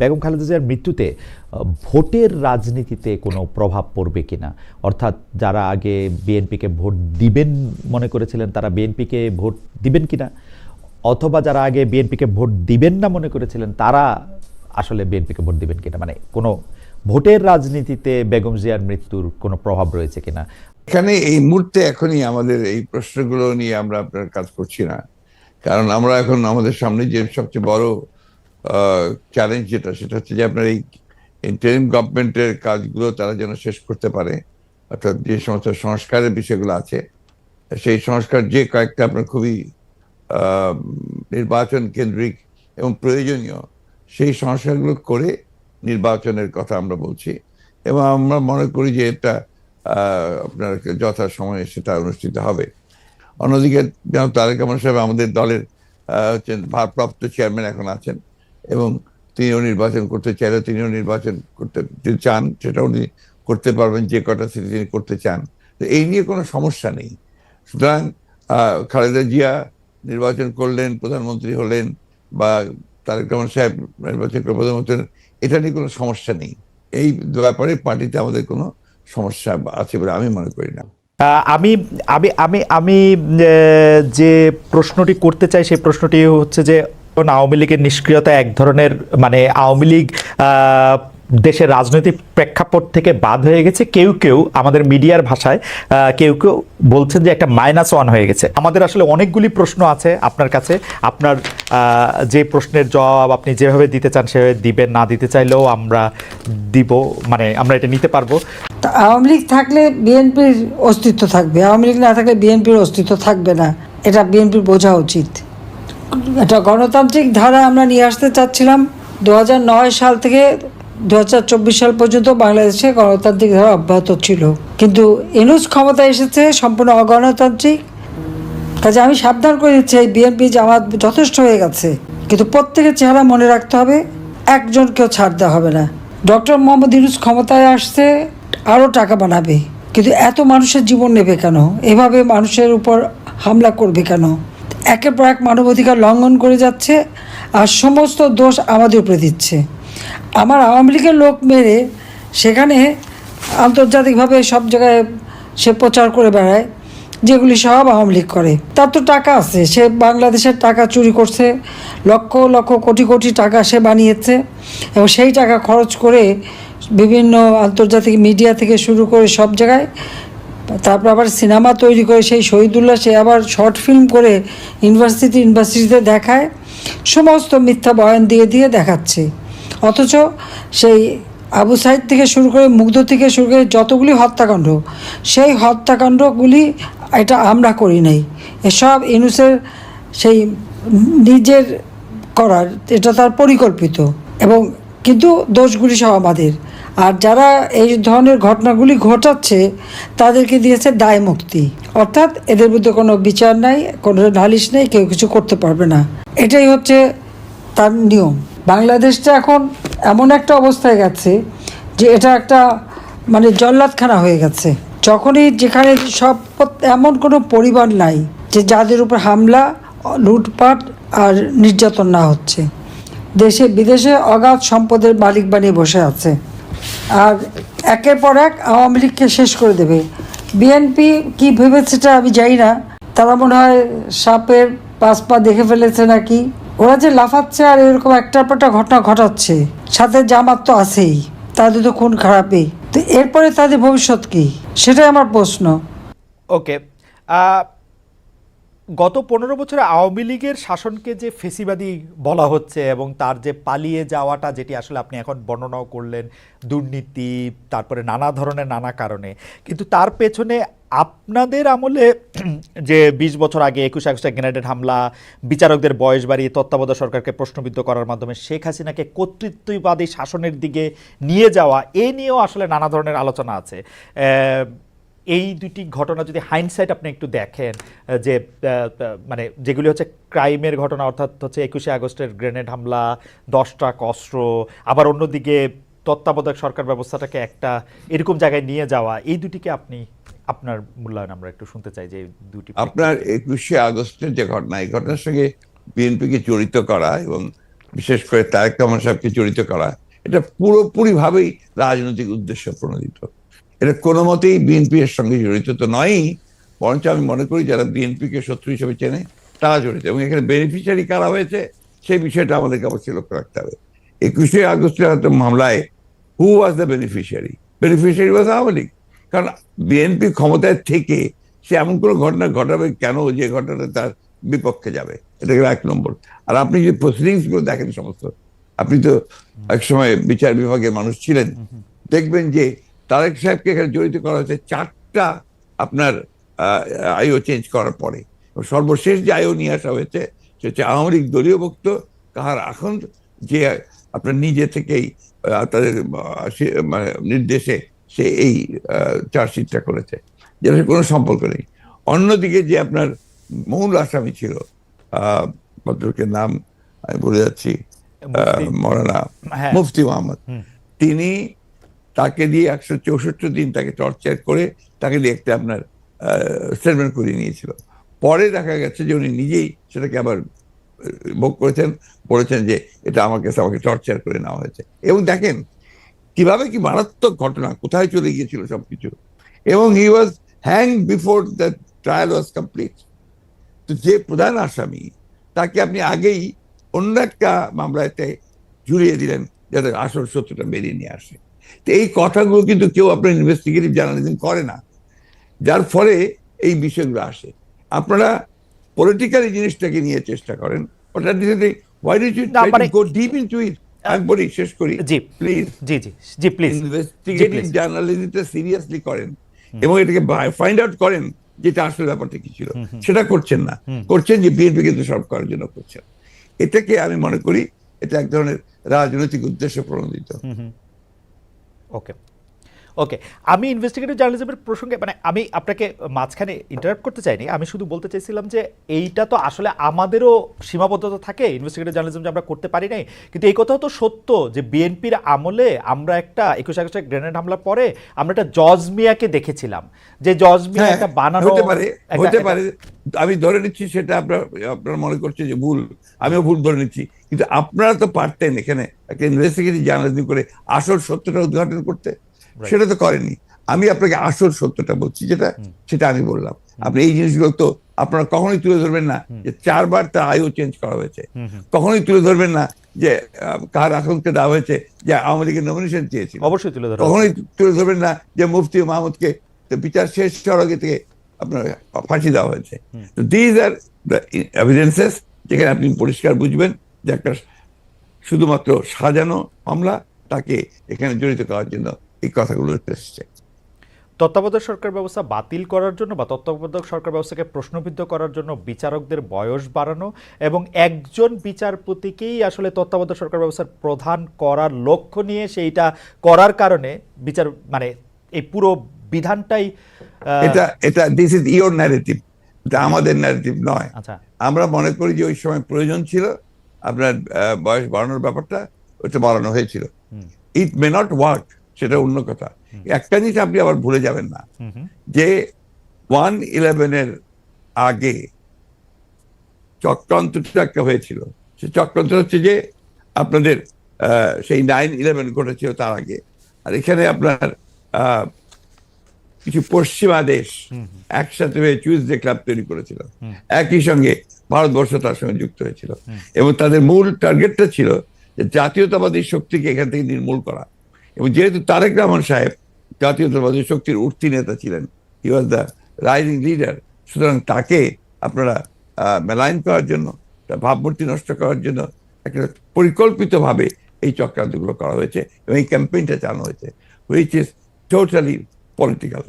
বেগম খালেদা জিয়ার মৃত্যুতে ভোটের রাজনীতিতে কোনো প্রভাব পড়বে কিনা, অর্থাৎ যারা আগে বিএনপিকে ভোট দিবেন মনে করেছিলেন তারা বিএনপিকে ভোট দিবেন কিনা, অথবা যারা আগে বিএনপিকে ভোট দিবেন না মনে করেছিলেন তারা আসলে বিএনপিকে ভোট দিবেন কিনা, মানে কোনো ভোটের রাজনীতিতে বেগম জিয়ার মৃত্যুর কোনো প্রভাব রয়েছে কিনা। এখানে এই মুহূর্তে এখনই আমাদের এই প্রশ্নগুলো নিয়ে আমরা আপনার কাজ করছি না, কারণ আমরা এখন আমাদের সামনে যে সবচেয়ে বড় চ্যালেঞ্জ সেটা হচ্ছে যে আপনার এই ইন্টারিম গভর্নমেন্টের কাজগুলো তারা যেন শেষ করতে পারে, অর্থাৎ যে সমস্ত সংস্কারের বিষয়গুলো আছে সেই সংস্কার যে কয়েকটা আপনার খুবই নির্বাচন কেন্দ্রিক এবং প্রয়োজনীয় সেই সংস্কারগুলো করে নির্বাচনের কথা আমরা বলছি, এবং আমরা মনে করি যে এটা আপনার যথা সময়ে সেটা অনুষ্ঠিত হবে। অন্যদিকে যেন তারেক রহমান সাহেব আমাদের দলের হচ্ছেন ভারপ্রাপ্ত চেয়ারম্যান এখন আছেন, এবং তিনিও নির্বাচন করতে চাইলে তিনিও নির্বাচন করতে চান, সেটা উনি করতে পারবেন যে কটা সিটি তিনি করতে চান। তো এই নিয়ে কোনো সমস্যা নেই। সুতরাং খালেদা জিয়া নির্বাচন করলেন, প্রধানমন্ত্রী হলেন, বা তারেক রহমান সাহেব নির্বাচন করে প্রধানমন্ত্রী হলেন, এটা নিয়ে কোনো সমস্যা নেই। এই ব্যাপারে পার্টিতে আমাদের কোনো সমস্যা আছে বলে আমি মনে করি না। আমি আমি আমি আমি যে প্রশ্নটি করতে চাই সেই প্রশ্নটি হচ্ছে যে আওয়ামী লীগের নিষ্ক্রিয়তা এক ধরনের, মানে আওয়ামী লীগ দেশের রাজনৈতিক প্রেক্ষাপট থেকে বাদ হয়ে গেছে, কেউ কেউ আমাদের মিডিয়ার ভাষায় কেউ কেউ বলছেন যে একটা -1 হয়ে গেছে। আমাদের আসলে অনেকগুলি প্রশ্ন আছে আপনার কাছে, আপনার যে প্রশ্নের জবাব আপনি যেভাবে দিতে চান সেভাবে দিবেন, না দিতে চাইলেও আমরা দিব, মানে আমরা এটা নিতে পারবো। আওয়ামী লীগ থাকলে বিএনপির অস্তিত্ব থাকবে, আওয়ামী লীগ না থাকলে বিএনপির অস্তিত্ব থাকবে না, এটা বিএনপির বোঝা উচিত। এটা গণতান্ত্রিক ধারা আমরা নিয়ে আসতে চাচ্ছিলাম। 2009 সাল থেকে 2024 সাল পর্যন্ত বাংলাদেশে গণতান্ত্রিক ধারা অব্যাহত ছিল, কিন্তু ইউনূস ক্ষমতায় এসেছে সম্পূর্ণ অগণতান্ত্রিক। কাজে আমি সাবধান করে দিচ্ছি, এই বিএনপি জামাত যথেষ্ট হয়ে গেছে, কিন্তু প্রত্যেকের চেহারা মনে রাখতে হবে, একজনকেও ছাড় দেওয়া হবে না। ডক্টর মোহাম্মদ ইউনূস ক্ষমতায় আসছে আরও টাকা বানাবে, কিন্তু এত মানুষের জীবন নেবে কেন? এভাবে মানুষের উপর হামলা করবে কেন? একের পর এক মানবাধিকার লঙ্ঘন করে যাচ্ছে, আর সমস্ত দোষ আমাদের উপরে দিচ্ছে। আমার আওয়ামী লীগের লোক মেরে সেখানে আন্তর্জাতিকভাবে সব জায়গায় সে প্রচার করে বেড়ায়, যেগুলি সব আওয়ামী লীগ করে। তার তো টাকা আছে, সে বাংলাদেশের টাকা চুরি করছে, লক্ষ লক্ষ কোটি কোটি টাকা সে বানিয়েছে, এবং সেই টাকা খরচ করে বিভিন্ন আন্তর্জাতিক মিডিয়া থেকে শুরু করে সব জায়গায়, তারপর আবার সিনেমা তৈরি করে সেই শহীদুল্লাহ সে আবার শর্ট ফিল্ম করে ইউনিভার্সিটিতে দেখায়, সমস্ত মিথ্যা বয়ান দিয়ে দিয়ে দেখাচ্ছে। অথচ সেই আবু সাইদ থেকে শুরু করে মুগ্ধ থেকে শুরু করে যতগুলি হত্যাকাণ্ড, সেই হত্যাকাণ্ডগুলি এটা আমরা করি নাই, এসব ইউনূসের সেই নিজের করার, এটা তার পরিকল্পিত, এবং কিন্তু দোষগুলি সব আমাদের। আর যারা এই ধরনের ঘটনাগুলি ঘটাচ্ছে তাদেরকে দিয়েছে দায় মুক্তি, অর্থাৎ এদের বিরুদ্ধে কোনো বিচার নাই, কোনো নালিশ নেই, কেউ কিছু করতে পারবে না। এটাই হচ্ছে তার নিয়ম। বাংলাদেশটা এখন এমন একটা অবস্থায় গেছে যে এটা একটা মানে জল্লাদখানা হয়ে গেছে। যখনই যেখানে সব, এমন কোনো পরিবার নাই যে যাদের উপর হামলা, লুটপাট আর নির্যাতন না হচ্ছে। দেশে বিদেশে অগাধ সম্পদের মালিক বানিয়ে বসে আছে, আর একের পর এক আওয়ামী লীগকে শেষ করে দেবে। বিএনপি কি ভেবেছে সেটা আমি জানি না, তারা মনে হয় সাপের 5 পা দেখে ফেলেছে নাকি। ওরা যে লাফাচ্ছে আর এরকম একটার পর একটা ঘটনা ঘটাচ্ছে, সাথে জামাত তো আছেই, তাদের তো খুন খারাপই। তো এরপরে তাদের ভবিষ্যৎ কি, সেটাই আমার প্রশ্ন। ওকে, গত 15 বছরে আওয়ামী লীগের শাসনকে যে ফেসিবাদী বলা হচ্ছে এবং তার যে পালিয়ে যাওয়াটা, যেটি আসলে আপনি এখন বর্ণনাও করলেন, দুর্নীতি, তারপরে নানা ধরনের নানা কারণে, কিন্তু তার পেছনে আপনাদের আমলে যে 20 বছর আগে 21 আগস্টে গ্রেনেড হামলা, বিচারকদের বয়স বাড়িয়ে তত্ত্বাবধায়ক সরকারকে প্রশ্নবিদ্ধ করার মাধ্যমে শেখ হাসিনাকে কর্তৃত্ববাদী শাসনের দিকে নিয়ে যাওয়া, এ নিয়েও আসলে নানা ধরনের আলোচনা আছে। এই দুটি ঘটনা যদি হাইন্ডসাইট আপনি একটু দেখেন, যে মানে যেগুলি হচ্ছে ক্রাইমের ঘটনা, অর্থাৎ হচ্ছে 21 আগস্টের গ্রেনেড হামলা, 10 ট্রাক অস্ত্র, আবার অন্যদিকে তত্ত্বাবধায়ক সরকার ব্যবস্থাটাকে একটা এরকম জায়গায় নিয়ে যাওয়া, এই দুটিকে আপনি আপনার মূল্যায়ন আমরা একটু শুনতে চাই। যে দুটি আপনার 21 আগস্টের যে ঘটনা, এই ঘটনার সঙ্গে বিএনপিকে জড়িত করা এবং বিশেষ করে তারেক রহমান সাহেবকে জড়িত করা, এটা পুরোপুরি ভাবেই রাজনৈতিক উদ্দেশ্য প্রণোদিত। এটা কোনো মতেই বিএনপি এর সঙ্গে জড়িত তো নয়ই, বরঞ্চ আমি মনে করি যারা বিএনপিকে শত্রু হিসেবে চেনে তারা জড়িত, এবং এখানে বেনিফিশিয়ারি কারা হয়েছে সেই বিষয়টা আমাদেরকে অবশ্যই লক্ষ্য রাখতে হবে। 21শে আগস্টের মামলায় who was the beneficiary? Beneficiary was Awami League. কারণ বিএনপি ক্ষমতায় থেকে সে এমন কোনো ঘটনা ঘটাবে কেন যে ঘটনাটা তার বিপক্ষে যাবে? এটা গেল 1 নম্বর। আর আপনি যদি প্রসিডিংস গুলো দেখেন সমস্ত, আপনি তো একসময় বিচার বিভাগের মানুষ ছিলেন, দেখবেন যে তারেক সাহেবকে এখানে জড়িত করা হয়েছে 4টা আপনার আইও চেঞ্জ করার পরে। সর্বশেষ যে আইও নিয়ে আসা হয়েছে সে হচ্ছে আওয়ামী লীগ দলীয় ভুক্ত কাহার এখন, যে আপনার নিজে থেকেই তাদের মানে নির্দেশে সে এই চার্জশিটটা করেছে, যেটা কোনো সম্পর্ক নেই। অন্যদিকে যে আপনার মূল আসামি ছিল, ভদ্রলোকের নাম আমি ভুলে যাচ্ছি, মৌলানা মুফতি মোহাম্মদ, তিনি তাকে দিয়ে 164 দিন তাকে টর্চার করে তাকে দিয়ে একটা আপনার স্টেটমেন্ট করিয়ে নিয়েছিল। পরে দেখা গেছে যে উনি নিজেই সেটাকে আবার ভোগ করেছেন, বলেছেন যে এটা আমাকে টর্চার করে নেওয়া হয়েছে। এবং দেখেন কিভাবে কি মারাত্মক ঘটনা কোথায় চলে গিয়েছিল সবকিছু। এবং he was hang before the trial was complete. তো যে প্রধান আসামি তাকে আপনি আগেই অন্য একটা মামলাতে ঝুলিয়ে দিলেন যাতে আসল সত্যটা বেরিয়ে নিয়ে আসে। তো এই কথাগুলো কিন্তু কেউ আপনার ইনভেস্টিগেটিভ জার্নালিজম করে না, যার ফলে এই বিষয়গুলো আসে। আপনারা পলিটিক্যাল জিনিসটাকে নিয়ে চেষ্টা করেন, আমি বলি শেষ করি প্লিজ, ইনভেস্টিগেটিভ জার্নালিজমটা সিরিয়াসলি করেন এবং এটাকে ফাইন্ড আউট করেন যেটা আসলে ব্যাপারটা কি ছিল। সেটা করছেন না, করছেন যে বিএনপি কিন্তু সব করার জন্য করছেন। এটাকে আমি মনে করি এটা এক ধরনের রাজনৈতিক উদ্দেশ্য প্রণোদিত। ওকে ওকে, আমি ইনভেস্টিগেটিভ জার্নালিজমের প্রসঙ্গে মানে আমি আপনাকে মাঝখানে ইন্টারাপ্ট করতে চাইনি, আমি শুধু বলতে চাইছিলাম যে এইটা তো আসলে আমাদেরও সীমাবদ্ধতা থাকে ইনভেস্টিগেটিভ জার্নালিজম যে আমরা করতে পারি নাই, কিন্তু এই কথাও তো সত্য যে বিএনপির আমলে আমরা একটা 21 আগস্টের গ্রেনেড হামলার পরে আমরা একটা জজ মিয়াকে দেখেছিলাম, যে জজ মিয়া একটা বানানো হতে পারে। আমি ধরে নিচ্ছি সেটা আপনারা মনে করছে যে ভুল, আমিও ভুল ধরে নিচ্ছি, কিন্তু আপনারা তো পারতেন এখানে একটা ইনভেস্টিগেটিভ জার্নালিজম করে আসল সত্যটা উদ্ঘাটন করতে, সেটা তো করেনি। আমি আপনাকে আসল সত্যটা বলছি যেটা, সেটা আমি বললাম। আপনি এই জিনিসগুলো তো আপনারা কখনোই তুলে ধরবেন না যে 4বার তার আইও চেঞ্জ করা হয়েছে, কখনোই তুলে ধরবেন না যে কার আকাঙ্ক্ষা দেওয়া হয়েছে যে আওয়ামী লীগের নমিনেশন চেয়েছিল, অবশ্যই তুলে ধরবেন। কখনোই তুলে ধরবেন না যে মুফতি মাহমুদকে বিচার শেষ হওয়ার আগে থেকে আপনার ফাঁসি দেওয়া হয়েছে। তো দিজ আর দ্য এভিডেন্সেস যেখানে আপনি পরিষ্কার বুঝবেন যে একটা শুধুমাত্র সাজানো মামলা, তাকে এখানে জড়িত করার জন্য এই কথাগুলো এসেছে। তত্ত্বাবধায়ক সরকার ব্যবস্থা বাতিল করার জন্য বা তত্ত্বাবধায়ক সরকার ব্যবস্থাকে প্রশ্নবিদ্ধ করার জন্য বিচারকদের বয়স বাড়ানো এবং একজন বিচারপতিকেই আসলে তত্ত্বাবধায়ক সরকার ব্যবস্থার প্রধান করার লক্ষ্য নিয়ে সেইটা করার কারণে বিচার মানে এই পুরো বিধানটাই এটা দিস ইজ ইওর ন্যারেটিভ, এটা আমাদের ন্যারেটিভ নয়। আচ্ছা, আমরা মনে করি যে ওই সময় প্রয়োজন ছিল আপনার বয়স বাড়ানোর ব্যাপারটা, ওটা বাড়ানো হয়েছিল। ইট মে নট ওয়ার্ক, সেটা অন্য কথা। একটা জিনিস আপনি আবার ভুলে যাবেন না যে 1/11 আগে চক্রান্তটা একটা হয়েছিল। সে চক্রান্ত হচ্ছে যে আপনাদের সেই 9/11 ঘটেছিল তার আগে, আর এখানে আপনার কিছু পশ্চিমা দেশ একসাথে হয়ে চুইজডে ক্লাব তৈরি করেছিল, একই সঙ্গে ভারতবর্ষ তার সঙ্গে যুক্ত হয়েছিল, এবং তাদের মূল টার্গেটটা ছিল যে জাতীয়তাবাদী শক্তিকে এখান থেকে নির্মূল করা। এবং যেহেতু তারেক রহমান সাহেব জাতীয়তাবাদী শক্তির উঠতি নেতা ছিলেন, হি ওয়াজ দ্য রাইজিং লিডার, সুতরাং তাকে আপনারা মেলাইন করার জন্য, তার ভাবমূর্তি নষ্ট করার জন্য একটা পরিকল্পিতভাবে এই চক্রান্তগুলো করা হয়েছে এবং এই ক্যাম্পেইনটা চালানো হয়েছে, হুইচ ইজ টোটালি পলিটিক্যাল।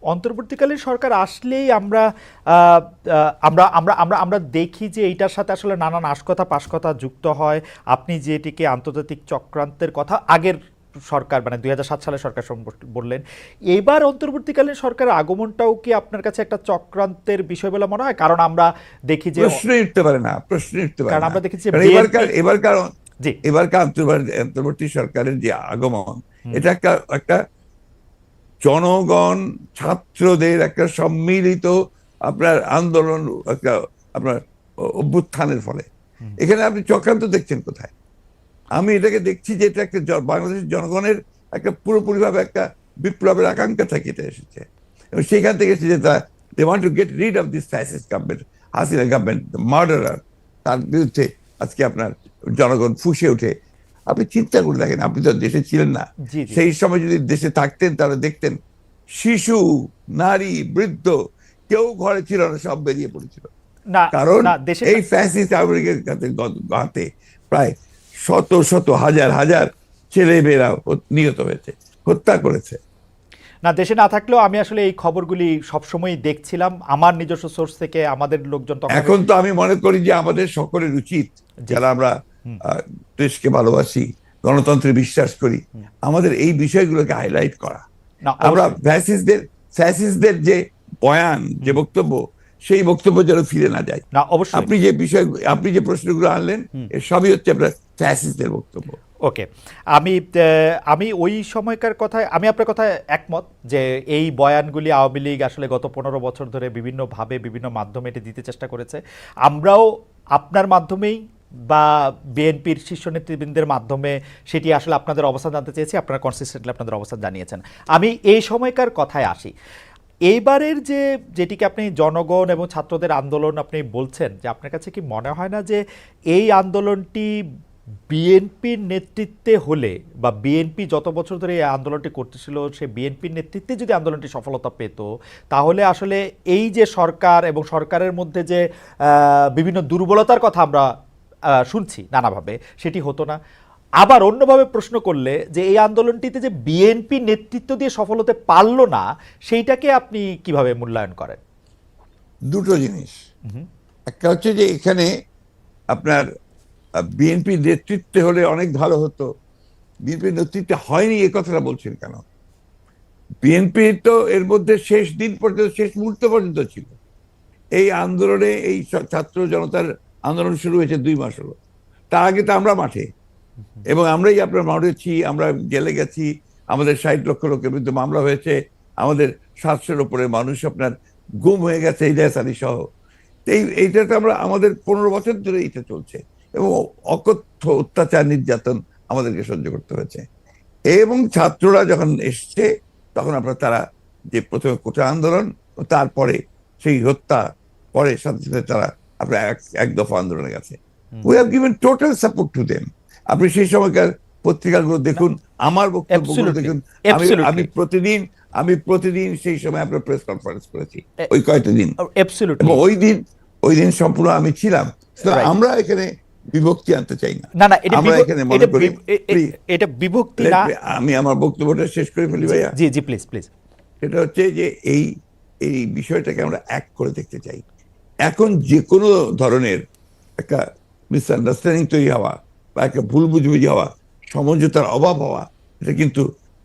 অন্তর্বর্তীকালীন সরকার আসলেই আমরা আমরা আমরা আমরা আমরা দেখি যে এইটার সাথে আসলে নানান আশকথা পাশকথা যুক্ত হয়। আপনি যেটিকে আন্তর্জাতিক চক্রান্তের কথা আগের সরকার মানে 2007 সালে সরকার বললেন, এবার অন্তর্বর্তীকালীন সরকারের আগমনটাও কি আপনার কাছে একটা চক্রান্তের বিষয় বলে মনে হয়? কারণ আমরা দেখি যে প্রশ্নই উঠতে পারে না, কারণ আমরা দেখি যে এবারকার অন্তর্বর্তী সরকারের যে আগমন, এটা একটা জনগণ ছাত্রদের একটা সম্মিলিত আপনার আন্দোলন, একটা আপনার অভ্যুত্থানের ফলে। এখানে আপনি চক্রান্ত দেখছেন কোথায়? আমি এটাকে দেখছি যে এটা একটা বাংলাদেশের জনগণের একটা পুরোপুরিভাবে একটা বিপ্লবের আকাঙ্ক্ষা থেকে এটা এসেছে, এবং সেখান থেকে এসেছে যে তারা they want to get rid of this fascist government, Hasina government, murderer. তার বিরুদ্ধে আজকে আপনার জনগণ ফুঁসে উঠে। আপনি চিন্তা করে দেখেন, আপনি তো দেশে ছিলেন না, জি, জি। সেই সময় যদি দেশে থাকতেন তাহলে দেখতেন শিশু, নারী, বৃদ্ধ কেউ ঘরে ছিল না, সব বেরিয়ে পড়েছিল। না কারণ না দেশে এই ফ্যাসিস্ট আমেরিকার হাতে প্রায় শত শত হাজার হাজার ছেলেমেয়েরা নিহত হয়েছে, হত্যা করেছে। না দেশে না থাকলেও আমি আসলে এই খবরগুলি সবসময় দেখছিলাম আমার নিজস্ব সোর্স থেকে, আমাদের লোকজন তখন। এখন তো আমি মনে করি যে আমাদের সকলের উচিত, যারা আমরা দেশকে ভালোবাসি, গণতন্ত্রে বিশ্বাস করি, আমাদের এই বিষয়গুলোকে হাইলাইট করা। না, আমরা অবশ্যই। ফ্যাসিস্টদের যে বয়ান, যে বক্তব্য, সেই বক্তব্য যেন ফিরে না যায়। না অবশ্যই। আপনি যে প্রশ্নগুলো আনলেন, এর সবই হচ্ছে আপনার ফ্যাসিস্টদের বক্তব্য। ওকে, আমি ওই সময়কার কথায় আমি আপনার কথায় একমত যে এই বয়ানগুলি আওয়ামী লীগ আসলে গত 15 বছর ধরে বিভিন্নভাবে বিভিন্ন মাধ্যমে এটি দিতে চেষ্টা করেছে। আমরাও আপনার মাধ্যমেই বা বিএনপির শীর্ষ নেতৃবৃন্দের মাধ্যমে সেটি আসলে আপনাদের অবস্থান জানতে চেয়েছি, আপনারা কনসিস্টেন্টলি আপনাদের অবস্থান জানিয়েছেন। আমি এই সময়কার কথায় আসি। এইবারের যেটিকে আপনি জনগণ এবং ছাত্রদের আন্দোলন আপনি বলছেন, যে আপনার কাছে কি মনে হয় না যে এই আন্দোলনটি বিএনপির নেতৃত্বে হলে, বা বিএনপি যত বছর ধরে এই আন্দোলনটি করতেছিল সে বিএনপির নেতৃত্বে যদি আন্দোলনটি সফলতা পেত, তাহলে আসলে এই যে সরকার এবং সরকারের মধ্যে যে বিভিন্ন দুর্বলতার কথা আমরা শুনছি নানাভাবে, সেটি হতো না? আবার অন্যভাবে প্রশ্ন করলে, যে এই আন্দোলনটিতে যে বিএনপি নেতৃত্ব দিয়ে সফল হতে পারল না, সেইটাকে আপনি কিভাবে মূল্যায়ন করেন? দুটো জিনিস। একটা হচ্ছে যে এখানে আপনার বিএনপি নেতৃত্বে হলে অনেক ভালো হতো, বিএনপি নেতৃত্বে হয়নি এ কথাটা বলছেন কেন? বিএনপি তো এর মধ্যে শেষ দিন পর্যন্ত, শেষ মুহূর্ত পর্যন্ত ছিল এই আন্দোলনে। এই ছাত্র জনতার আন্দোলন শুরু হয়েছে 2 মাস হলো, তার আগে তো আমরা মাঠে, এবং আমরাই আপনার মাঠেছি, আমরা জেলে গেছি, আমাদের 60 লক্ষ লোকের বিরুদ্ধে মামলা হয়েছে, আমাদের 700-এর উপরে মানুষ আপনার গুম হয়ে গেছে, ইলিয়াস আলী সহ। এইটা তো আমরা, আমাদের 15 বছর ধরে এটা চলছে, এবং অকথ্য অত্যাচার, নির্যাতন আমাদেরকে সহ্য করতে হয়েছে। এবং ছাত্ররা যখন এসছে, তখন আপনার তারা যে প্রথমে কোটা আন্দোলন, তারপরে সেই হত্যা, পরে সাথে সাথে তারা আপনার এক দফা আন্দোলনে গেছে। We have given total support to them. আপনি সেই সময়কার পত্রিকাগুলো দেখুন, আমার বক্তব্যগুলো দেখুন। আমি প্রতিদিন সেই সময় আপনার প্রেস কনফারেন্স করেছি ওই কয়েকটা দিন, এবং ওই দিন সম্পূর্ণ আমি ছিলাম। আমরা এখানে বিভক্তি আনতে চাই না। না, আমরা এখানে মনে করি, এটা বিভক্তি না। আমি আমার বক্তব্যটা শেষ করে ফেলি ভাইয়া। জি জি, প্লিজ প্লিজ। এটা হচ্ছে যে এই বিষয়টাকে আমরা এক করে দেখতে চাই। এখন যে কোনো ধরনের একটা মিসআন্ডারস্ট্যান্ডিং তৈরি হওয়া, বা একটা ভুল বুঝবুঝি হওয়া, সমঝোতার অভাব হওয়া, এটা কিন্তু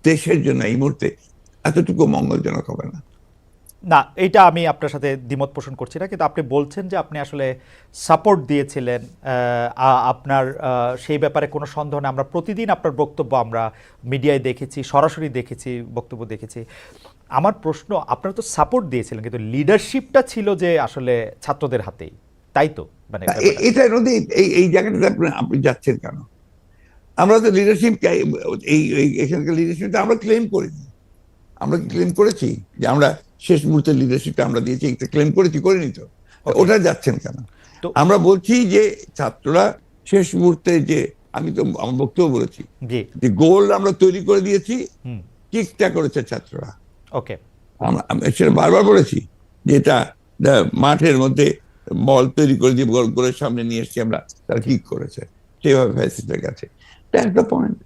দেশের জন্য এই মুহূর্তে এতটুকু মঙ্গলজনক হবে না। না, এইটা আমি আপনার সাথে দ্বিমত পোষণ করছি না, কিন্তু আপনি বলছেন যে আপনি আসলে সাপোর্ট দিয়েছিলেন, আপনার সেই ব্যাপারে কোনো সন্দেহ নেই। আমরা প্রতিদিন আপনার বক্তব্য আমরা মিডিয়ায় দেখেছি, সরাসরি দেখেছি, বক্তব্য দেখেছি। আমার প্রশ্ন, আপনারা তো সাপোর্ট দিয়েছিলেন, কিন্তু লিডারশিপটা ছিল যে আসলে ছাত্রদের হাতেই, তাই তো? মানে এটা এই জায়গাটাতে আপনি যাচ্ছেন কেন? আমরা তো লিডারশিপ, এখানকার লিডারশিপটা আমরা ক্লেম করিনি। আমরা কি ক্লেম করেছি যে আমরা শেষ মুহূর্তে লিডারশিপটা আমরা দিয়েছি? একটা ক্লেম করিনি তো। ওটা যাচ্ছেন কেন? আমরা বলছি যে ছাত্ররা শেষ মুহূর্তে, যে আমি তো আমার বক্তব্য বলেছি যে গোল আমরা তৈরি করে দিয়েছি, কিকটা করেছে ছাত্ররা। ওকে, সেটা বারবার বলেছি যে এটা মাঠের মধ্যে বল তৈরি করে দিয়ে গোলের সামনে নিয়ে এসেছি আমরা, তারা কিক করেছে, সেভাবে ফ্যাসিস্টের কাছে। That's the point.